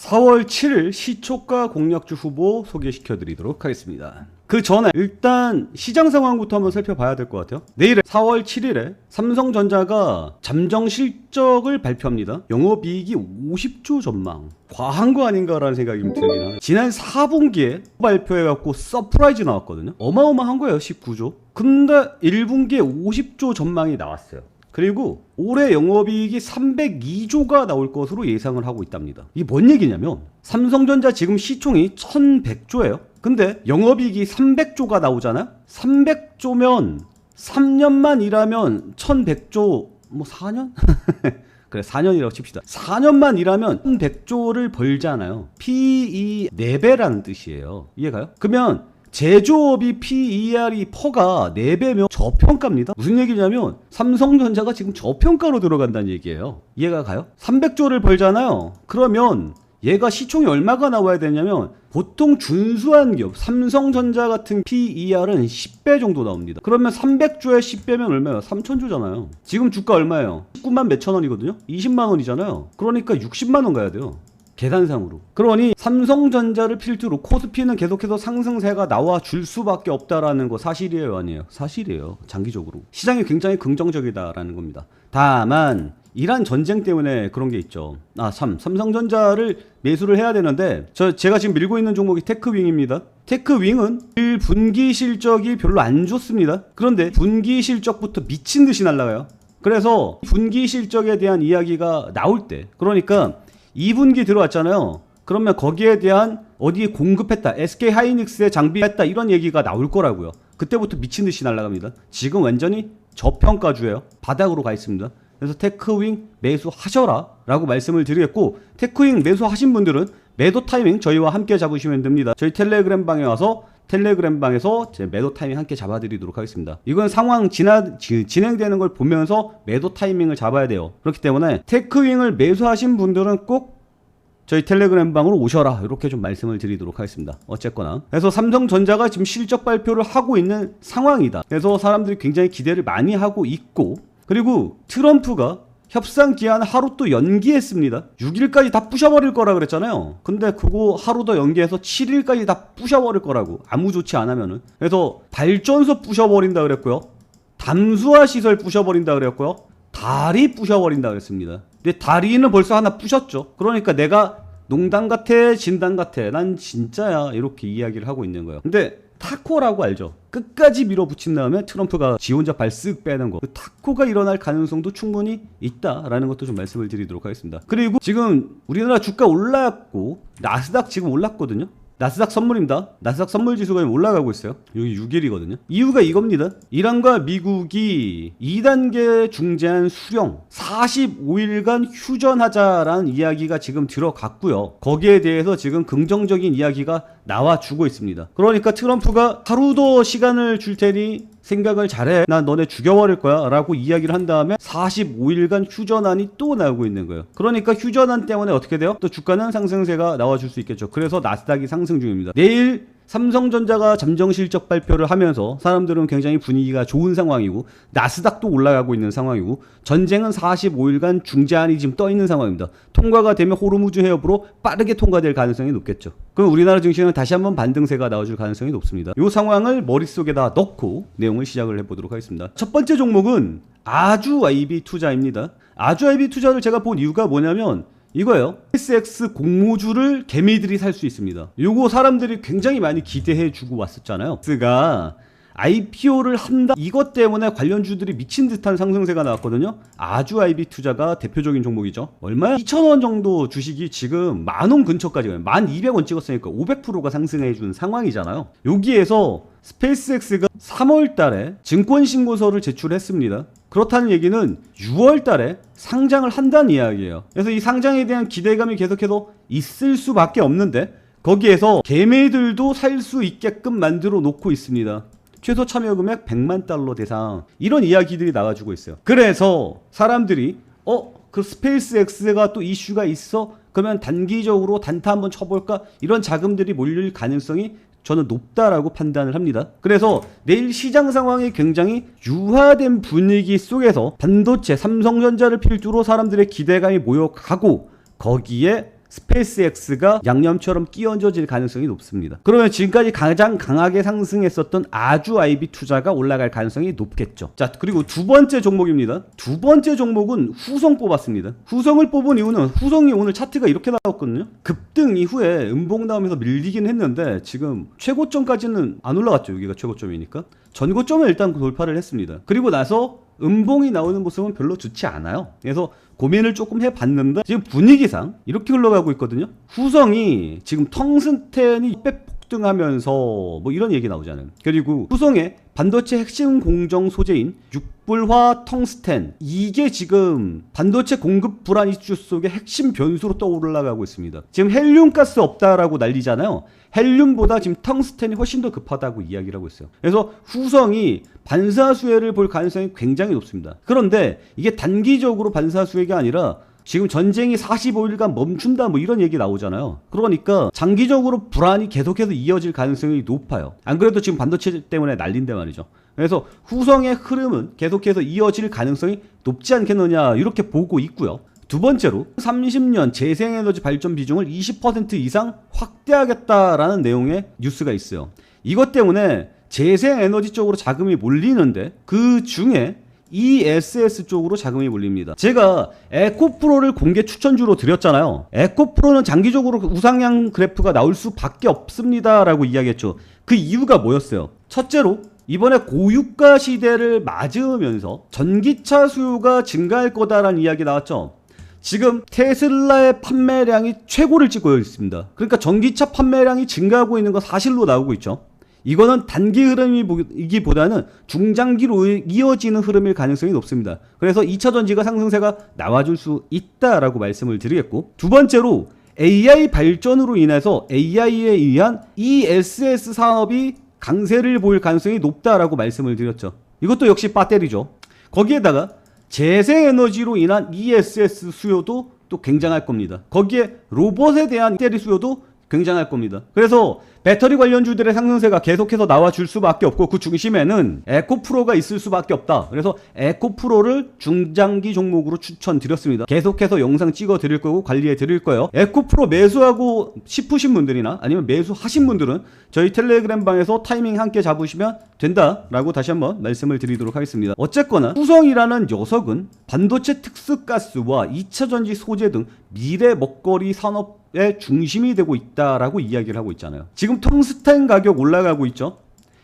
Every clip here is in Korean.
4월 7일 시초가 공략주 후보 소개시켜 드리도록 하겠습니다. 그 전에 일단 시장 상황부터 한번 살펴봐야 될 것 같아요. 내일 4월 7일에 삼성전자가 잠정 실적을 발표합니다. 영업이익이 50조 전망. 과한 거 아닌가라는 생각이 좀 들긴 하네요. 지난 4분기에 발표해갖고 서프라이즈 나왔거든요. 어마어마한 거예요. 19조. 근데 1분기에 50조 전망이 나왔어요. 그리고 올해 영업이익이 302조가 나올 것으로 예상을 하고 있답니다. 이게 뭔 얘기냐면 삼성전자 지금 시총이 1100조예요. 근데 영업이익이 300조가 나오잖아요. 300조면 3년만 일하면 1100조 뭐 4년? 그래 4년이라고 칩시다. 4년만 일하면 1100조를 벌잖아요. PE 4배라는 뜻이에요. 이해가요? 그러면 제조업이 PER이 퍼가 4배면 저평가입니다. 무슨 얘기냐면 삼성전자가 지금 저평가로 들어간다는 얘기예요. 이해가 가요? 300조를 벌잖아요. 그러면 얘가 시총이 얼마가 나와야 되냐면 보통 준수한 기업 삼성전자 같은 PER은 10배 정도 나옵니다. 그러면 300조에 10배면 얼마예요? 3000조잖아요. 지금 주가 얼마예요? 19만 몇천 원이거든요. 20만 원이잖아요. 그러니까 60만 원 가야 돼요. 계산상으로. 그러니 삼성전자를 필두로 코스피는 계속해서 상승세가 나와 줄 수밖에 없다라는 거 사실이에요, 아니에요? 사실이에요. 장기적으로 시장이 굉장히 긍정적이다라는 겁니다. 다만 이란 전쟁 때문에 그런 게 있죠. 삼성전자를 매수를 해야 되는데 제가 지금 밀고 있는 종목이 테크윙입니다. 테크윙은 1분기 실적이 별로 안 좋습니다. 그런데 분기 실적부터 미친 듯이 날아가요. 그래서 분기 실적에 대한 이야기가 나올 때, 그러니까 2분기 들어왔잖아요. 그러면 거기에 대한 어디에 공급했다, SK 하이닉스에 장비했다 이런 얘기가 나올 거라고요. 그때부터 미친 듯이 날아갑니다. 지금 완전히 저평가주예요. 바닥으로 가 있습니다. 그래서 테크윙 매수하셔라 라고 말씀을 드리겠고, 테크윙 매수하신 분들은 매도 타이밍 저희와 함께 잡으시면 됩니다. 저희 텔레그램 방에 와서 텔레그램 방에서 제 매도 타이밍 함께 잡아드리도록 하겠습니다. 이건 상황 진행되는 걸 보면서 매도 타이밍을 잡아야 돼요. 그렇기 때문에 테크윙을 매수하신 분들은 꼭 저희 텔레그램 방으로 오셔라 이렇게 좀 말씀을 드리도록 하겠습니다. 어쨌거나 그래서 삼성전자가 지금 실적 발표를 하고 있는 상황이다. 그래서 사람들이 굉장히 기대를 많이 하고 있고, 그리고 트럼프가 협상 기한 하루 또 연기했습니다. 6일까지 다 부셔버릴 거라 그랬잖아요. 근데 그거 하루 더 연기해서 7일까지 다 부셔버릴 거라고, 아무 조치 안 하면은. 그래서 발전소 부셔버린다 그랬고요, 담수화 시설 부셔버린다 그랬고요, 다리 부셔버린다 그랬습니다. 근데 다리는 벌써 하나 부셨죠. 그러니까 내가 농담 같아 진담 같아 난 진짜야 이렇게 이야기를 하고 있는 거예요. 근데 타코라고 알죠? 끝까지 밀어붙인 다음에 트럼프가 지 혼자 발 쓱 빼는 거, 그 타코가 일어날 가능성도 충분히 있다라는 것도 좀 말씀을 드리도록 하겠습니다. 그리고 지금 우리나라 주가 올랐고 나스닥 지금 올랐거든요. 나스닥 선물입니다. 나스닥 선물 지수가 올라가고 있어요. 여기 6일이거든요. 이유가 이겁니다. 이란과 미국이 2단계 중재안 수령 45일간 휴전하자라는 이야기가 지금 들어갔고요. 거기에 대해서 지금 긍정적인 이야기가 나와주고 있습니다. 그러니까 트럼프가 하루 더 시간을 줄 테니 생각을 잘해, 난 너네 죽여버릴 거야 라고 이야기를 한 다음에 45일간 휴전안이 또 나오고 있는 거예요. 그러니까 휴전안 때문에 어떻게 돼요? 또 주가는 상승세가 나와줄 수 있겠죠. 그래서 나스닥이 상승 중입니다. 내일 삼성전자가 잠정 실적 발표를 하면서 사람들은 굉장히 분위기가 좋은 상황이고, 나스닥도 올라가고 있는 상황이고, 전쟁은 45일간 중재안이 지금 떠 있는 상황입니다. 통과가 되면 호르무즈 해협으로 빠르게 통과될 가능성이 높겠죠. 그럼 우리나라 증시는 다시 한번 반등세가 나와줄 가능성이 높습니다. 이 상황을 머릿속에다 넣고 내용을 시작을 해보도록 하겠습니다. 첫 번째 종목은 아주IB 투자입니다. 아주IB 투자를 제가 본 이유가 뭐냐면 이거예요. SX 공모주를 개미들이 살 수 있습니다. 요거 사람들이 굉장히 많이 기대해 주고 왔었잖아요. X가 IPO를 한다, 이것 때문에 관련주들이 미친 듯한 상승세가 나왔거든요. 아주IB 투자가 대표적인 종목이죠. 얼마야? 2,000원 정도 주식이 지금 10,000원 근처까지 가요. 1,200원 찍었으니까 500%가 상승해 준 상황이잖아요. 여기에서 스페이스X가 3월 달에 증권신고서를 제출했습니다. 그렇다는 얘기는 6월 달에 상장을 한다는 이야기예요. 그래서 이 상장에 대한 기대감이 계속해서 있을 수밖에 없는데, 거기에서 개미들도 살 수 있게끔 만들어 놓고 있습니다. 최소 참여 금액 100만 달러 대상, 이런 이야기들이 나와주고 있어요. 그래서 사람들이 그 스페이스X가 또 이슈가 있어? 그러면 단기적으로 단타 한번 쳐볼까? 이런 자금들이 몰릴 가능성이 저는 높다라고 판단을 합니다. 그래서 내일 시장 상황이 굉장히 유화된 분위기 속에서 반도체, 삼성전자를 필두로 사람들의 기대감이 모여가고, 거기에 스페이스X가 양념처럼 끼얹어질 가능성이 높습니다. 그러면 지금까지 가장 강하게 상승했었던 아주 IB 투자가 올라갈 가능성이 높겠죠. 자, 그리고 두 번째 종목입니다. 두 번째 종목은 후성 뽑았습니다. 후성을 뽑은 이유는 후성이 오늘 차트가 이렇게 나왔거든요. 급등 이후에 음봉 나오면서 밀리긴 했는데 지금 최고점까지는 안 올라갔죠. 여기가 최고점이니까. 전고점을 일단 돌파를 했습니다. 그리고 나서 음봉이 나오는 모습은 별로 좋지 않아요. 그래서 고민을 조금 해봤는데 지금 분위기상 이렇게 흘러가고 있거든요. 후성이 지금 텅스텐이 폭등하면서 뭐 이런 얘기 나오잖아요. 그리고 후성의 반도체 핵심 공정 소재인 육불화 텅스텐, 이게 지금 반도체 공급 불안 이슈 속의 핵심 변수로 떠올라가고 있습니다. 지금 헬륨 가스 없다라고 난리잖아요. 헬륨보다 지금 텅스텐이 훨씬 더 급하다고 이야기를 하고 있어요. 그래서 후성이 반사수혜를 볼 가능성이 굉장히 높습니다. 그런데 이게 단기적으로 반사수혜가 아니라 지금 전쟁이 45일간 멈춘다 뭐 이런 얘기 나오잖아요. 그러니까 장기적으로 불안이 계속해서 이어질 가능성이 높아요. 안 그래도 지금 반도체 때문에 난린데 말이죠. 그래서 후성의 흐름은 계속해서 이어질 가능성이 높지 않겠느냐 이렇게 보고 있고요. 두 번째로 30년 재생에너지 발전 비중을 20% 이상 확대하겠다라는 내용의 뉴스가 있어요. 이것 때문에 재생에너지 쪽으로 자금이 몰리는데 그 중에 ESS 쪽으로 자금이 몰립니다. 제가 에코프로를 공개 추천주로 드렸잖아요. 에코프로는 장기적으로 우상향 그래프가 나올 수밖에 없습니다 라고 이야기했죠. 그 이유가 뭐였어요? 첫째로 이번에 고유가 시대를 맞으면서 전기차 수요가 증가할 거다라는 이야기 나왔죠. 지금 테슬라의 판매량이 최고를 찍고 있습니다. 그러니까 전기차 판매량이 증가하고 있는 거 사실로 나오고 있죠. 이거는 단기 흐름이기보다는 중장기로 이어지는 흐름일 가능성이 높습니다. 그래서 2차 전지가 상승세가 나와줄 수 있다라고 말씀을 드리겠고, 두 번째로 AI 발전으로 인해서 AI에 의한 ESS 산업이 강세를 보일 가능성이 높다라고 말씀을 드렸죠. 이것도 역시 배터리죠. 거기에다가 재생에너지로 인한 ESS 수요도 또 굉장할 겁니다. 거기에 로봇에 대한 배터리 수요도 굉장할 겁니다. 그래서 배터리 관련주들의 상승세가 계속해서 나와줄 수밖에 없고 그 중심에는 에코프로가 있을 수밖에 없다. 그래서 에코프로를 중장기 종목으로 추천드렸습니다. 계속해서 영상 찍어 드릴 거고 관리해 드릴 거예요. 에코프로 매수하고 싶으신 분들이나 아니면 매수하신 분들은 저희 텔레그램 방에서 타이밍 함께 잡으시면 된다라고 다시 한번 말씀을 드리도록 하겠습니다. 어쨌거나 후성이라는 녀석은 반도체 특수가스와 2차전지 소재 등 미래 먹거리 산업의 중심이 되고 있다라고 이야기를 하고 있잖아요. 지금 텅스텐 가격 올라가고 있죠.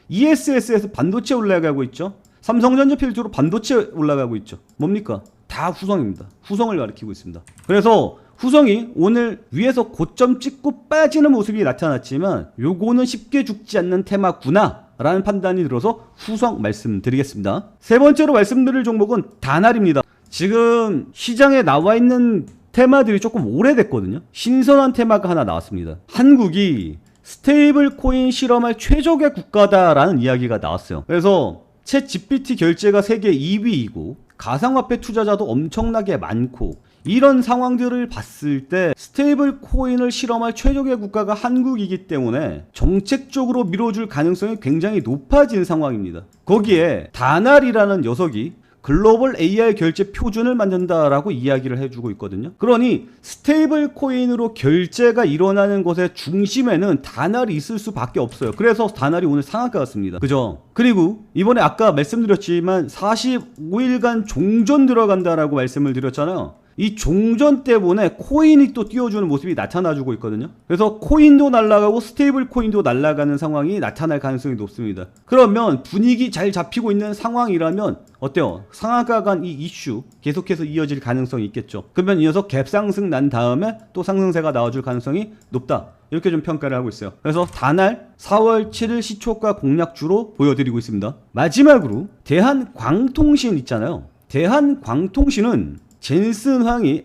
ESS에서 반도체 올라가고 있죠. 삼성전자 필두로 반도체 올라가고 있죠. 뭡니까? 다 후성입니다. 후성을 가리키고 있습니다. 그래서 후성이 오늘 위에서 고점 찍고 빠지는 모습이 나타났지만 요거는 쉽게 죽지 않는 테마구나 라는 판단이 들어서 후성 말씀드리겠습니다. 세 번째로 말씀드릴 종목은 다날입니다. 지금 시장에 나와 있는 테마들이 조금 오래됐거든요. 신선한 테마가 하나 나왔습니다. 한국이 스테이블 코인 실험할 최적의 국가다라는 이야기가 나왔어요. 그래서 챗 GPT 결제가 세계 2위이고 가상화폐 투자자도 엄청나게 많고 이런 상황들을 봤을 때 스테이블 코인을 실험할 최적의 국가가 한국이기 때문에 정책적으로 밀어줄 가능성이 굉장히 높아진 상황입니다. 거기에 다날이라는 녀석이 글로벌 AI 결제 표준을 만든다라고 이야기를 해주고 있거든요. 그러니 스테이블 코인으로 결제가 일어나는 것의 중심에는 다날이 있을 수밖에 없어요. 그래서 다날이 오늘 상한가 같습니다. 그죠? 그리고 이번에 아까 말씀드렸지만 45일간 종전 들어간다라고 말씀을 드렸잖아요. 이 종전 때문에 코인이 또 띄워주는 모습이 나타나주고 있거든요. 그래서 코인도 날아가고 스테이블 코인도 날아가는 상황이 나타날 가능성이 높습니다. 그러면 분위기 잘 잡히고 있는 상황이라면 어때요? 상한가 간 이 이슈 계속해서 이어질 가능성이 있겠죠. 그러면 이어서 갭상승 난 다음에 또 상승세가 나와줄 가능성이 높다. 이렇게 좀 평가를 하고 있어요. 그래서 다날 4월 7일 시초가 공략주로 보여드리고 있습니다. 마지막으로 대한광통신 있잖아요. 대한광통신은 젠슨 황이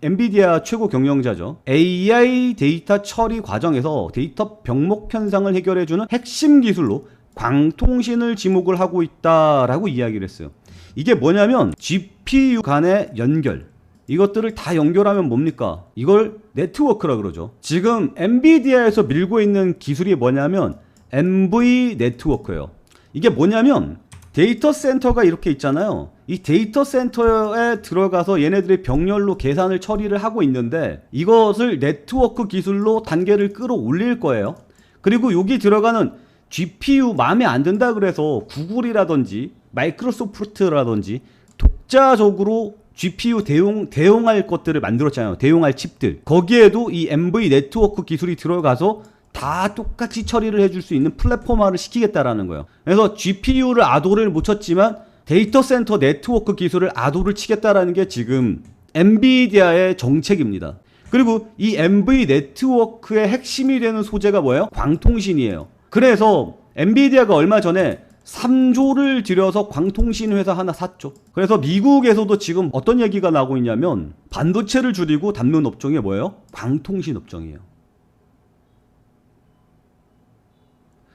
엔비디아 최고 경영자죠. AI 데이터 처리 과정에서 데이터 병목 현상을 해결해주는 핵심 기술로 광통신을 지목을 하고 있다라고 이야기를 했어요. 이게 뭐냐면 GPU 간의 연결, 이것들을 다 연결하면 뭡니까? 이걸 네트워크라 그러죠. 지금 엔비디아에서 밀고 있는 기술이 뭐냐면 MV 네트워크예요. 이게 뭐냐면 데이터 센터가 이렇게 있잖아요. 이 데이터 센터에 들어가서 얘네들이 병렬로 계산을 처리를 하고 있는데 이것을 네트워크 기술로 단계를 끌어올릴 거예요. 그리고 여기 들어가는 GPU 마음에 안 든다 그래서 구글이라든지 마이크로소프트라든지 독자적으로 GPU 대용할 것들을 만들었잖아요. 대용할 칩들. 거기에도 이 MV 네트워크 기술이 들어가서 다 똑같이 처리를 해줄 수 있는 플랫폼화를 시키겠다라는 거예요. 그래서 GPU를 아도를 못 쳤지만 데이터 센터 네트워크 기술을 아도를 치겠다라는 게 지금 엔비디아의 정책입니다. 그리고 이 MV 네트워크의 핵심이 되는 소재가 뭐예요? 광통신이에요. 그래서 엔비디아가 얼마 전에 3조를 들여서 광통신 회사 하나 샀죠. 그래서 미국에서도 지금 어떤 얘기가 나오고 있냐면 반도체를 줄이고 담는 업종이 뭐예요? 광통신 업종이에요.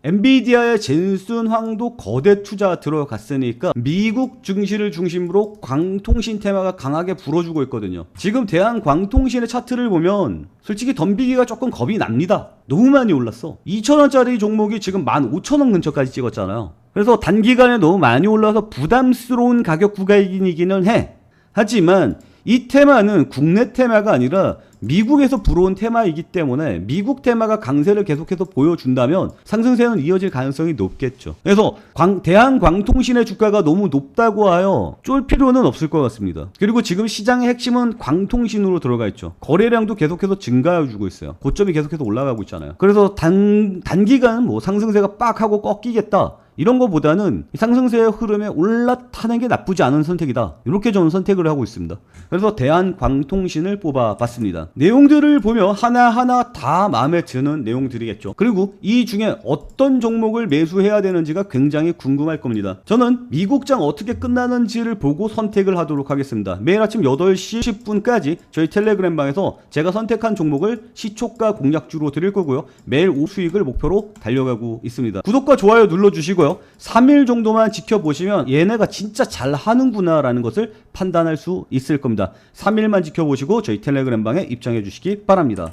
엔비디아의 젠슨 황도 거대 투자 들어갔으니까 미국 증시를 중심으로 광통신 테마가 강하게 불어주고 있거든요. 지금 대한광통신의 차트를 보면 솔직히 덤비기가 조금 겁이 납니다. 너무 많이 올랐어. 2,000원짜리 종목이 지금 15,000원 근처까지 찍었잖아요. 그래서 단기간에 너무 많이 올라서 부담스러운 가격 구간이기는 해. 하지만 이 테마는 국내 테마가 아니라 미국에서 불어온 테마이기 때문에 미국 테마가 강세를 계속해서 보여준다면 상승세는 이어질 가능성이 높겠죠. 그래서 대한광통신의 주가가 너무 높다고 하여 쫄 필요는 없을 것 같습니다. 그리고 지금 시장의 핵심은 광통신으로 들어가 있죠. 거래량도 계속해서 증가해주고 있어요. 고점이 계속해서 올라가고 있잖아요. 그래서 단기간 뭐 상승세가 빡 하고 꺾이겠다 이런 거보다는 상승세의 흐름에 올라타는 게 나쁘지 않은 선택이다. 이렇게 저는 선택을 하고 있습니다. 그래서 대한광통신을 뽑아봤습니다. 내용들을 보면 하나하나 다 마음에 드는 내용들이겠죠. 그리고 이 중에 어떤 종목을 매수해야 되는지가 굉장히 궁금할 겁니다. 저는 미국장 어떻게 끝나는지를 보고 선택을 하도록 하겠습니다. 매일 아침 8시 10분까지 저희 텔레그램 방에서 제가 선택한 종목을 시초가 공략주로 드릴 거고요. 매일 오후 수익을 목표로 달려가고 있습니다. 구독과 좋아요 눌러주시고요. 3일 정도만 지켜보시면 얘네가 진짜 잘 하는구나 라는 것을 판단할 수 있을 겁니다. 3일만 지켜보시고 저희 텔레그램 방에 입장해 주시기 바랍니다.